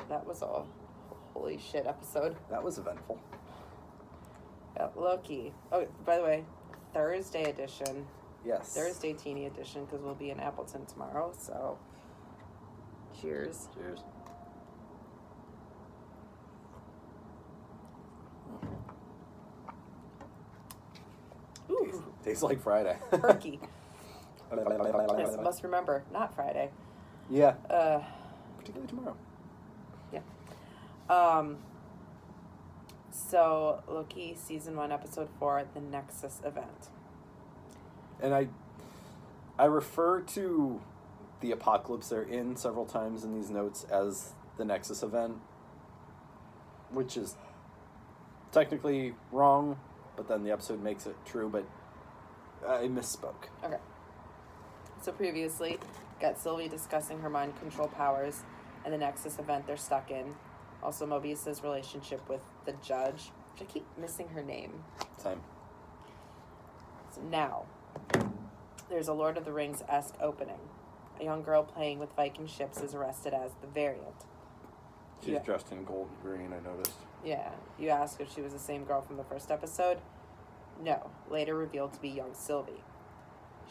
that was a holy shit episode. That was eventful. Yeah, Loki. Oh, by the way, Thursday edition. Yes. Thursday teeny edition, because we'll be in Appleton tomorrow, so cheers. Cheers. Ooh. Tastes like Friday. Perky. Yes, must remember, not Friday. Yeah. Particularly tomorrow. Yeah. So, Loki, Season 1, Episode 4, the Nexus event. And I refer to the apocalypse they're in several times in these notes as the Nexus event, which is technically wrong, but then the episode makes it true, but I misspoke. Okay. So previously, got Sylvie discussing her mind control powers and the Nexus event they're stuck in. Also, Mobius's relationship with the judge, which I keep missing her name. Same. So now, there's a Lord of the Rings-esque opening. A young girl playing with Viking ships is arrested as the Variant. She's dressed in gold and green, I noticed. Yeah. You ask if she was the same girl from the first episode? No. Later revealed to be young Sylvie.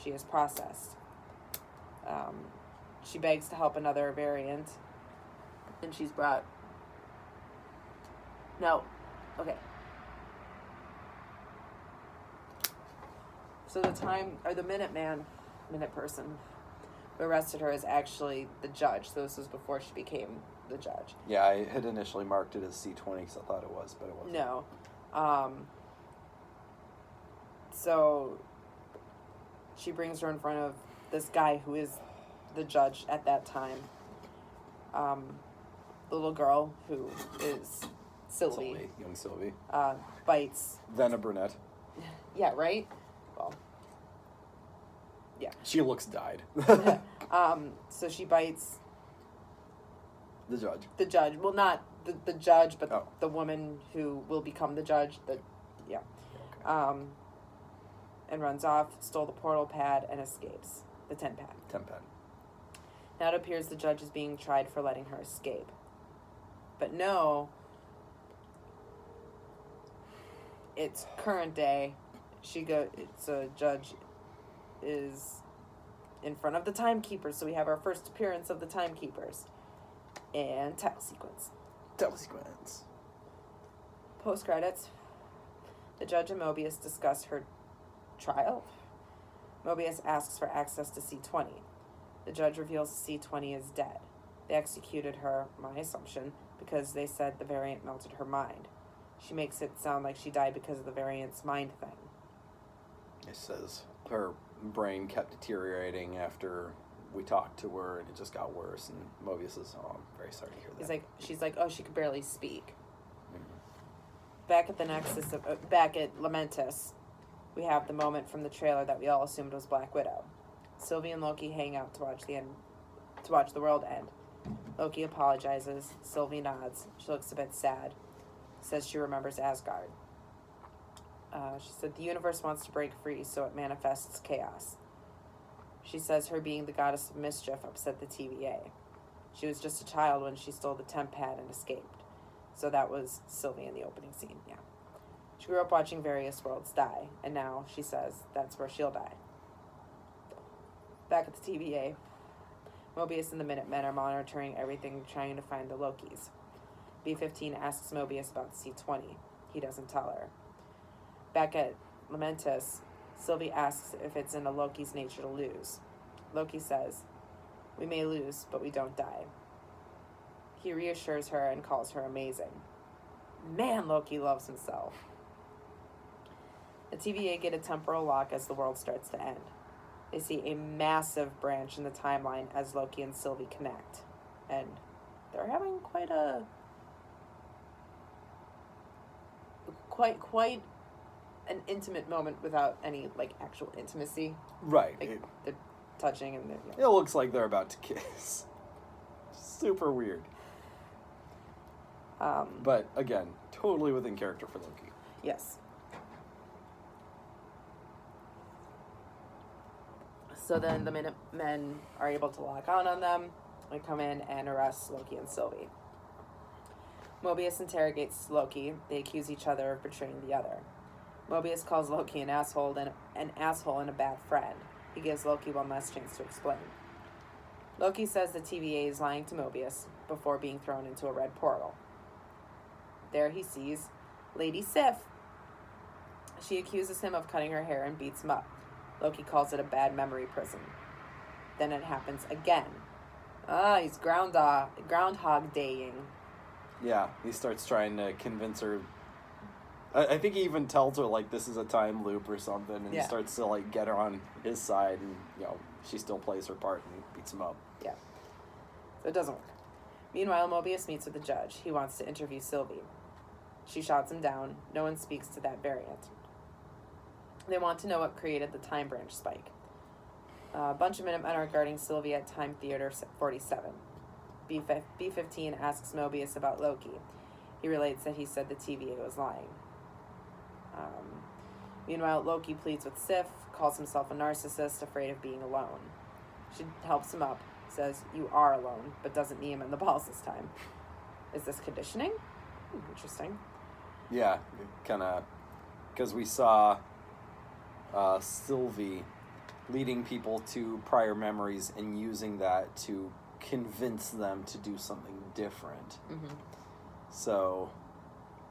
She is processed. She begs to help another Variant, and she's brought... No. Okay. So the Minute person who arrested her is actually the judge. So this was before she became the judge. Yeah, I had initially marked it as C20 because I thought it was, but it wasn't. No. So she brings her in front of this guy who is the judge at that time. The little girl who is Sylvie. Young Sylvie. Bites. Then a brunette. Yeah, right? Well, yeah. She looks dyed. So she bites The judge. the judge. Well, not the judge, but Oh. the woman who will become the judge. Yeah. Okay. And runs off, stole the portal pad, and escapes. The 10 pad. 10 pad. Now it appears the judge is being tried for letting her escape. But no, it's current day. So judge is in front of the timekeepers. So we have our first appearance of the timekeepers. And title sequence. Post credits. The judge and Mobius discuss her trial. Mobius asks for access to C20. The judge reveals C20 is dead. They executed her, my assumption, because they said the Variant melted her mind. She makes it sound like she died because of the Variant's mind thing. It says her brain kept deteriorating after we talked to her, and it just got worse. And Mobius says, "Oh, I'm very sorry to hear that." She's like, oh, she could barely speak. Mm-hmm. Back at the Nexus, back at Lamentus, we have the moment from the trailer that we all assumed was Black Widow. Sylvie and Loki hang out to watch the world end. Loki apologizes. Sylvie nods. She looks a bit sad. Says she remembers Asgard. She said the universe wants to break free, so it manifests chaos. She says her being the goddess of mischief upset the TVA. She was just a child when she stole the temp pad and escaped. So that was Sylvie in the opening scene, yeah. She grew up watching various worlds die, and now she says that's where she'll die. Back at the TVA, Mobius and the Minutemen are monitoring everything, trying to find the Lokis. B-15 asks Mobius about C-20. He doesn't tell her. Back at Lamentus, Sylvie asks if it's in a Loki's nature to lose. Loki says, "We may lose, but we don't die." He reassures her and calls her amazing. Man, Loki loves himself. The TVA get a temporal lock as the world starts to end. They see a massive branch in the timeline as Loki and Sylvie connect. And they're having quite an intimate moment without any, actual intimacy. Right. They're touching and It looks like they're about to kiss. Super weird. But, again, totally within character for Loki. Yes. So then the Minutemen are able to lock on them. They come in and arrest Loki and Sylvie. Mobius interrogates Loki. They accuse each other of betraying the other. Mobius calls Loki an asshole and a bad friend. He gives Loki one last chance to explain. Loki says the TVA is lying to Mobius before being thrown into a red portal. There he sees Lady Sif. She accuses him of cutting her hair and beats him up. Loki calls it a bad memory prison. Then it happens again. He's groundhog daying. Yeah, he starts trying to convince her. I think he even tells her, like, this is a time loop or something, and he starts to, like, get her on his side, and, she still plays her part and beats him up. Yeah. So it doesn't work. Meanwhile, Mobius meets with the judge. He wants to interview Sylvie. She shots him down. No one speaks to that variant. They want to know what created the time branch spike. A bunch of Minutemen are guarding Sylvie at Time Theater 47. B-15 asks Mobius about Loki. He relates that he said the TVA was lying. Meanwhile, Loki pleads with Sif, calls himself a narcissist, afraid of being alone. She helps him up, says, "You are alone," but doesn't knee him in the balls this time. Is this conditioning? Interesting. Yeah, kind of, because we saw Sylvie leading people to prior memories and using that to convince them to do something different. Mm-hmm. So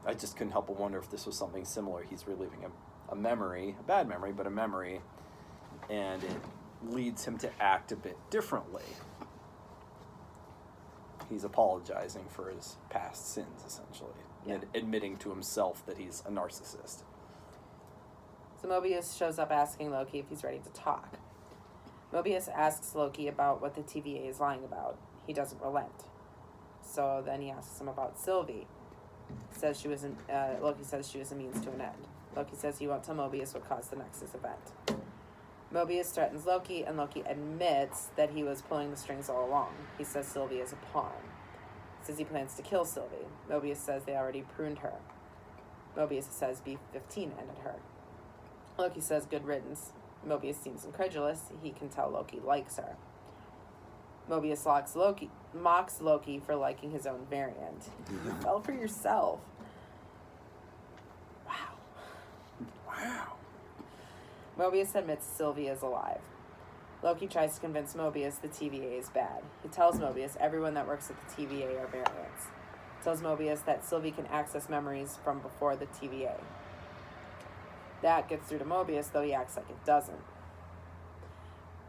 I just couldn't help but wonder if this was something similar. He's reliving a memory, a bad memory, but a memory, and it leads him to act a bit differently. He's apologizing for his past sins, essentially, and admitting to himself that he's a narcissist. So Mobius shows up asking Loki if he's ready to talk. Mobius asks Loki about what the TVA is lying about. He doesn't relent. So then he asks him about Sylvie. Loki says she was a means to an end. Loki says he won't tell Mobius what caused the Nexus event. Mobius threatens Loki, and Loki admits that he was pulling the strings all along. He says Sylvie is a pawn. He says he plans to kill Sylvie. Mobius says they already pruned her. Mobius says B-15 ended her. Loki says good riddance. Mobius seems incredulous. He can tell Loki likes her. Mobius mocks Loki for liking his own variant. You fell for yourself. Wow. Mobius admits Sylvie is alive. Loki tries to convince Mobius the TVA is bad. He tells Mobius everyone that works at the TVA are variants. He tells Mobius that Sylvie can access memories from before the TVA. That gets through to Mobius, though he acts like it doesn't.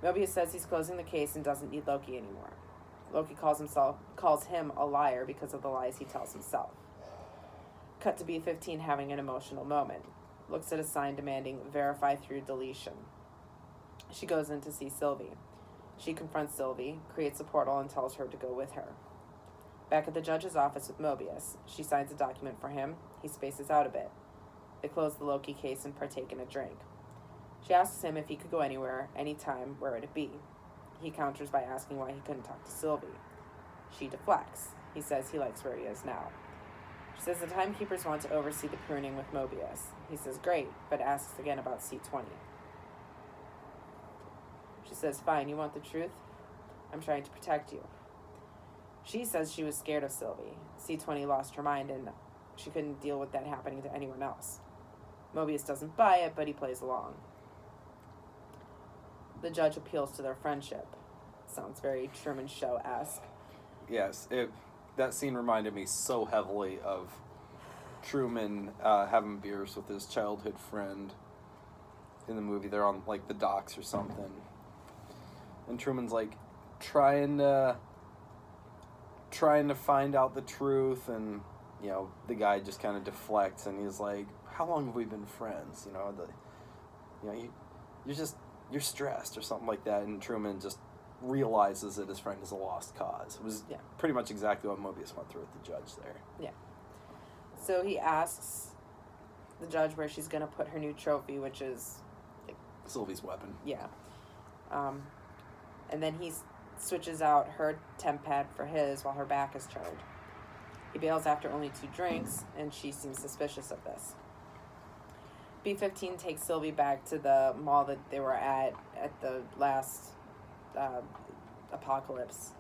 Mobius says he's closing the case and doesn't need Loki anymore. Loki calls him a liar because of the lies he tells himself. Cut to B-15 having an emotional moment. Looks at a sign demanding verify through deletion. She goes in to see Sylvie. She confronts Sylvie, creates a portal, and tells her to go with her. Back at the judge's office with Mobius, she signs a document for him. He spaces out a bit. They close the Loki case and partake in a drink. She asks him if he could go anywhere, anytime, where would it be? He counters by asking why he couldn't talk to Sylvie. She deflects. He says he likes where he is now. She says the timekeepers want to oversee the pruning with Mobius. He says great, but asks again about C-20. She says, fine, you want the truth? I'm trying to protect you. She says she was scared of Sylvie. C-20 lost her mind and she couldn't deal with that happening to anyone else. Mobius doesn't buy it, but he plays along. The judge appeals to their friendship. Sounds very Truman Show-esque. Yes, that scene reminded me so heavily of Truman having beers with his childhood friend in the movie. They're on, like, the docks or something. And Truman's, like, trying to find out the truth, and, the guy just kind of deflects, and he's like, how long have we been friends? You're stressed or something like that, and Truman just realizes that his friend is a lost cause. It was pretty much exactly what Mobius went through with the judge there. Yeah. So he asks the judge where she's going to put her new trophy, which is... Sylvie's weapon. Yeah. And then he switches out her temp pad for his while her back is turned. He bails after only 2 drinks, and she seems suspicious of this. B-15 takes Sylvie back to the mall that they were at the last apocalypse.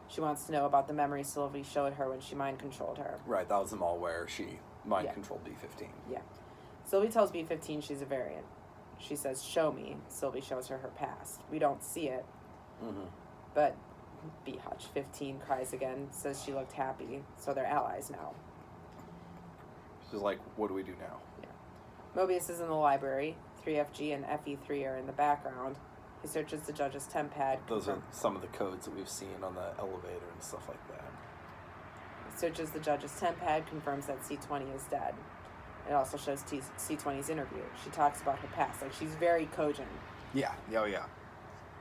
She wants to know about the memory Sylvie showed her when she mind-controlled her. Right, that was the mall where she Yeah. controlled B-15. Yeah. Sylvie tells B-15 she's a variant. She says, show me. Sylvie shows her past. We don't see it. Mm-hmm. But B-15 cries again, says she looked happy, so they're allies now. She's like, what do we do now? Yeah. Mobius is in the library. 3FG and FE3 are in the background. He searches the judge's temp pad. Those are some of the codes that we've seen on the elevator and stuff like that. He searches the judge's temp pad, confirms that C20 is dead. It also shows C20's interview. She talks about her past. Like, she's very cogent. Yeah. Oh, yeah.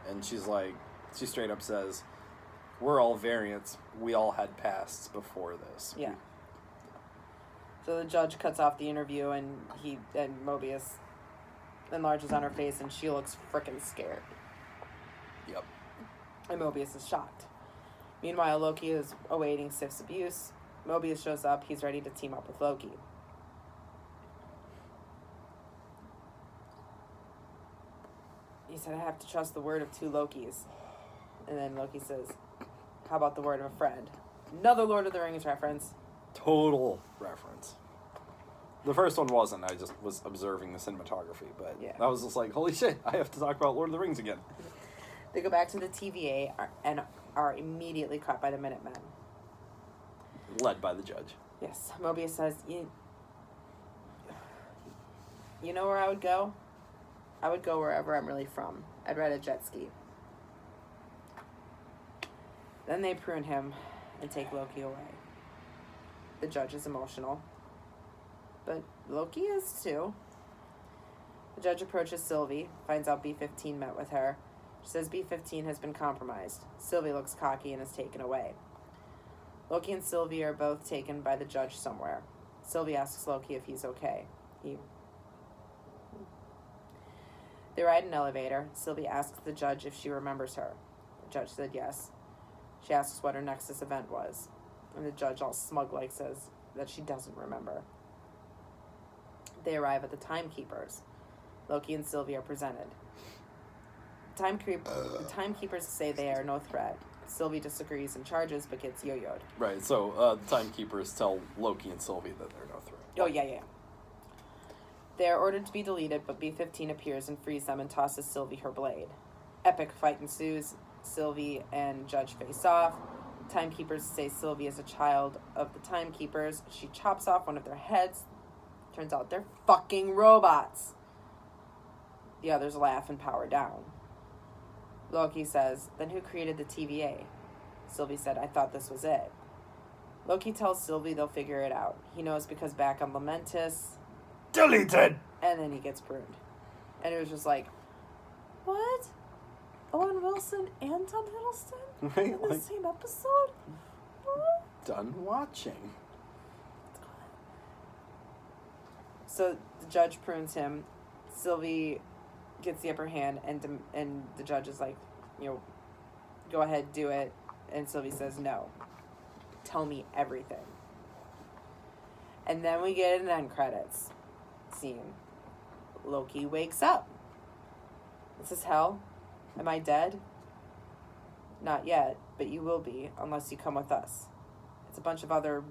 And she's like, she straight up says, we're all variants. We all had pasts before this. Yeah. So the judge cuts off the interview, and Mobius enlarges on her face, and she looks frickin' scared. Yep. And Mobius is shocked. Meanwhile, Loki is awaiting Sif's abuse. Mobius shows up. He's ready to team up with Loki. He said, I have to trust the word of 2 Lokis. And then Loki says, how about the word of a friend? Another Lord of the Rings reference. Total reference. The first one wasn't. I just was observing the cinematography. But Yeah. I was just like, holy shit, I have to talk about Lord of the Rings again. They go back to the TVA and are immediately caught by the Minutemen. Led by the judge. Yes. Mobius says, you know where I would go? I would go wherever I'm really from. I'd ride a jet ski. Then they prune him and take Loki away. The judge is emotional. But Loki is too. The judge approaches Sylvie, finds out B-15 met with her. She says B-15 has been compromised. Sylvie looks cocky and is taken away. Loki and Sylvie are both taken by the judge somewhere. Sylvie asks Loki if he's okay. They ride an elevator. Sylvie asks the judge if she remembers her. The judge said yes. She asks what her Nexus event was. And the judge, all smug-like, says that she doesn't remember. They arrive at the Timekeepers. Loki and Sylvie are presented. The Timekeepers say they are no threat. Sylvie disagrees and charges, but gets yo-yoed. Right, so the Timekeepers tell Loki and Sylvie that they're no threat. Oh, yeah. They are ordered to be deleted, but B-15 appears and frees them and tosses Sylvie her blade. Epic fight ensues. Sylvie and Judge face off. Timekeepers say Sylvie is a child of the Timekeepers. She chops off one of their heads. Turns out they're fucking robots. The others laugh and power down. Loki says, then who created the TVA? Sylvie said, I thought this was it. Loki tells Sylvie they'll figure it out. He knows because back on Lamentis... Deleted! And then he gets pruned. And it was just like, what? Owen Wilson and Tom Hiddleston? Right, In the like- same episode? What? Done watching. So the judge prunes him. Sylvie gets the upper hand, and the judge is like, go ahead, do it. And Sylvie says, no. Tell me everything. And then we get an end credits scene. Loki wakes up. This is hell. Am I dead? Not yet, but you will be, unless you come with us. It's a bunch of other,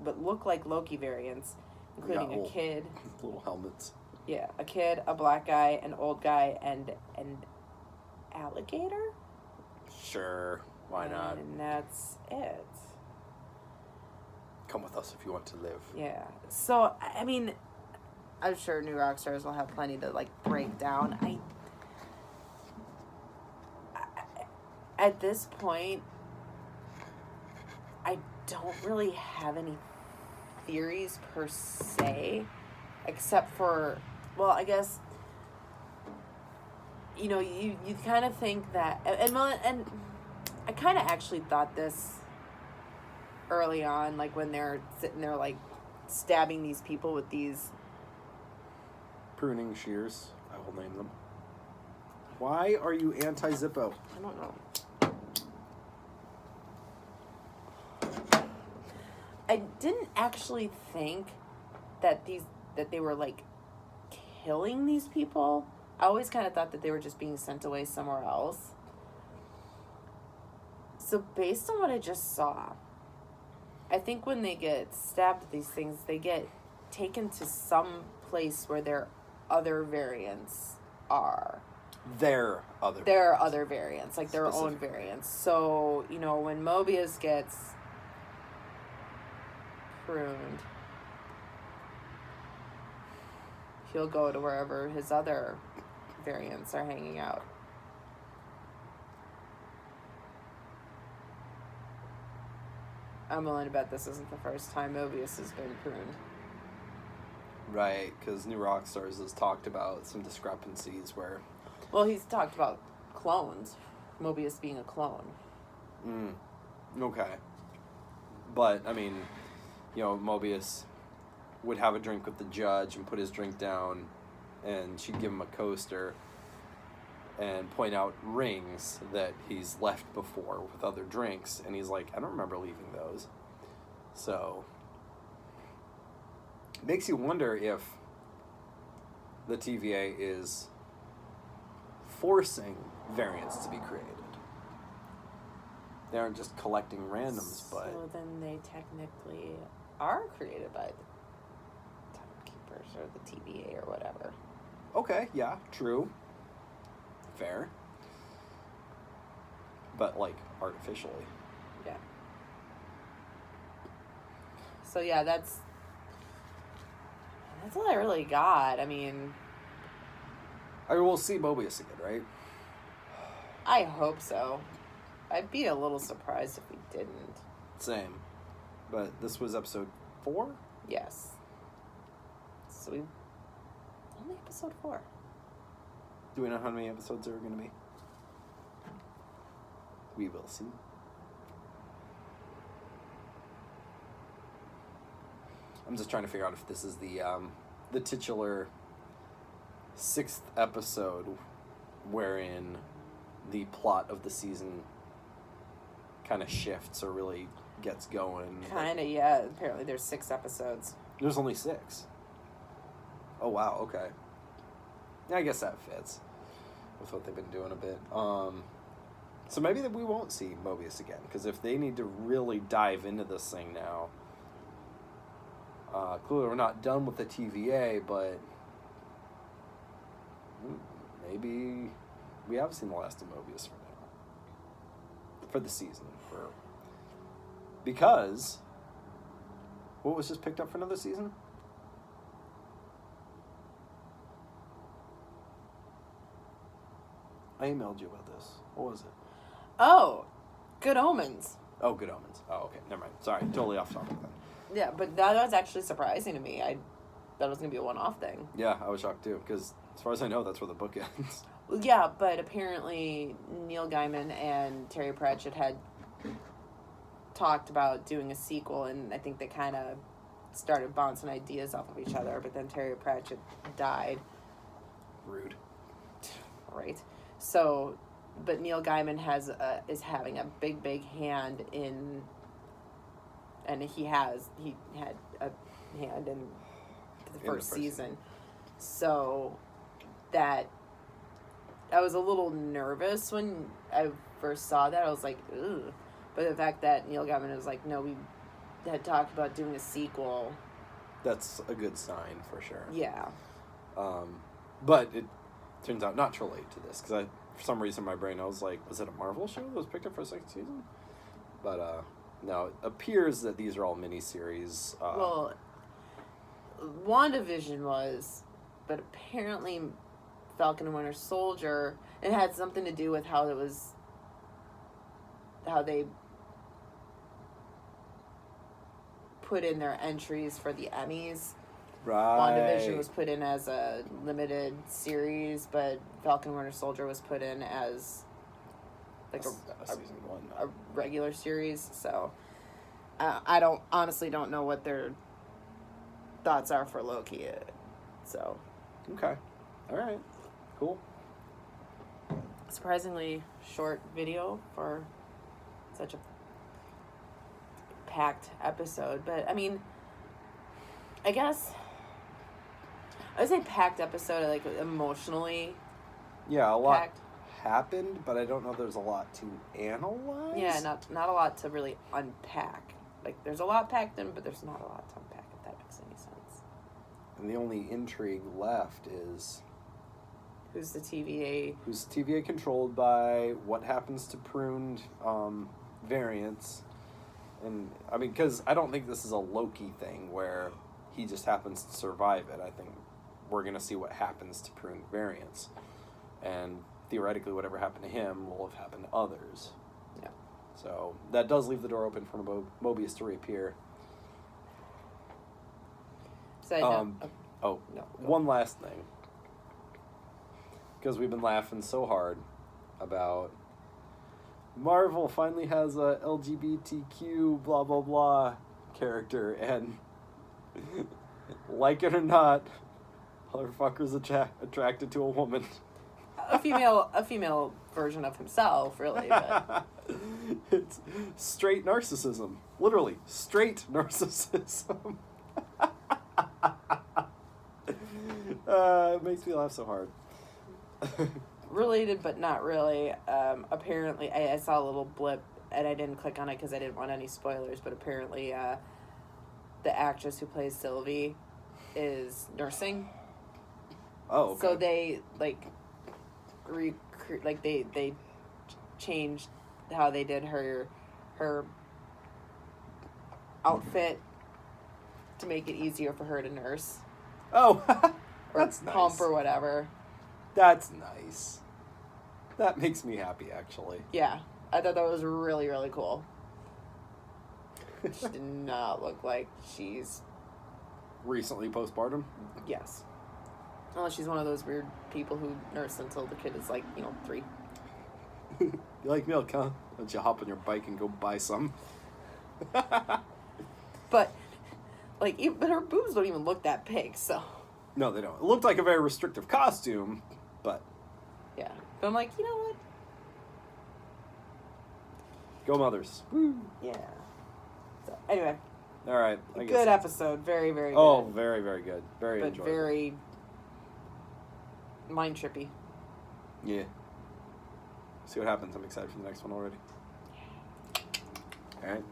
but look like Loki variants, including a kid. Little helmets. Yeah, a kid, a black guy, an old guy, and an alligator? Sure, why not? And that's it. Come with us if you want to live. Yeah. So, I mean, I'm sure New Rockstars will have plenty to, break down. I at this point, I don't really have any theories per se, except for, well, I guess, you kind of think that, and I kind of actually thought this early on, when they're sitting there, stabbing these people with these... Pruning shears, I will name them. Why are you anti-Zippo? I don't know. I didn't actually think that they were killing these people. I always kind of thought that they were just being sent away somewhere else. So based on what I just saw, I think when they get stabbed with these things, they get taken to some place where their other variants are. Their other variants, like their own variants. So, you know, when Mobius gets pruned, he'll go to wherever his other variants are hanging out. I'm willing to bet this isn't the first time Mobius has been pruned. Right, because New Rockstars has talked about some discrepancies where... Well, he's talked about clones. Mobius being a clone. Okay. But, I mean, you know, Mobius would have a drink with the judge and put his drink down, and she'd give him a coaster and point out rings that he's left before with other drinks, and he's like, I don't remember leaving those. So, makes you wonder if the TVA is forcing variants to be created. They aren't just collecting randoms, but... So then they technically are created by the Timekeepers or the TVA or whatever. Okay, yeah, true. Fair. But, like, artificially. Yeah. So, yeah, that's all I really got. I mean... I mean, we'll see Mobius again, right? I hope so. I'd be a little surprised if we didn't. Same. But this was episode 4? Yes. So we... Only episode 4. Do we know how many episodes there are going to be? We will see. I'm just trying to figure out if this is the titular 6th episode wherein the plot of the season kind of shifts or really gets going. Kind of, yeah. Apparently there's 6 episodes. There's only 6. Oh, wow, okay. Yeah, I guess that fits with what they've been doing a bit. So maybe that we won't see Mobius again, because if they need to really dive into this thing now, clearly we're not done with the TVA, but maybe we have seen the last of Mobius for now. For the season. Because what was just picked up for another season? I emailed you about this. What was it? Oh, Good Omens. Oh, Good Omens. Oh, okay. Never mind. Sorry. Totally off topic then. Yeah, but that was actually surprising to me. I thought it was going to be a one-off thing. Yeah, I was shocked too, because as far as I know, that's where the book ends. Well, yeah, but apparently Neil Gaiman and Terry Pratchett had talked about doing a sequel, and I think they kind of started bouncing ideas off of each other, but then Terry Pratchett died. Rude. Right. So, but Neil Gaiman is having a big hand in, and he had a hand in the first season. So that I was a little nervous when I first saw that. I was like, ugh. But the fact that Neil Gaiman was like, no, we had talked about doing a sequel. That's a good sign for sure. Yeah. But it turns out not to relate to this, because for some reason in my brain I was like, was it a Marvel show that was picked up for a 2nd season? But no, it appears that these are all miniseries. Well, WandaVision was, but apparently Falcon and Winter Soldier, it had something to do with how they put in their entries for the Emmys. Right. WandaVision was put in as a limited series, but Falcon and Winter Soldier was put in as like a season 1. A regular series. So I honestly don't know what their thoughts are for Loki. So Okay. All right. Cool. Surprisingly short video for such a packed episode, but I mean, I guess I would say packed episode, like emotionally. Yeah, a lot packed. happened, but I don't know there's a lot to analyze. Yeah, not a lot to really unpack. Like, there's a lot packed in, but there's not a lot to unpack, if that makes any sense. And the only intrigue left is... Who's the TVA? Who's TVA controlled by, what happens to pruned variants. And, I mean, because I don't think this is a Loki thing where he just happens to survive it. I think we're going to see what happens to pruned variants. And theoretically, whatever happened to him will have happened to others. Yeah. So that does leave the door open for Mobius to reappear. So One last thing. Because we've been laughing so hard about Marvel finally has a LGBTQ blah blah blah character, and like it or not, motherfucker's attracted to a woman. A female version of himself, really. But. It's straight narcissism. Literally, straight narcissism. It makes me laugh so hard. Related, but not really. Apparently, I saw a little blip, and I didn't click on it because I didn't want any spoilers, but apparently the actress who plays Sylvie is nursing. Oh, okay. So they, they changed how they did her outfit to make it easier for her to nurse. Oh, Or that's pump nice. or whatever. That's nice. That makes me happy, actually. Yeah, I thought that was really, really cool. She did not look like she's... Recently postpartum? Yes. Unless she's one of those weird people who nurse until the kid is 3. You like milk, huh? Why don't you hop on your bike and go buy some? But her boobs don't even look that big, so... No, they don't. It looked like a very restrictive costume, but... Yeah. But I'm like, you know what? Go Mothers. Woo! Yeah. So, anyway. All right. Good episode. Very, very good. Oh, very, very good. Very but enjoyable. very mind-trippy. Yeah. See what happens. I'm excited for the next one already. All right.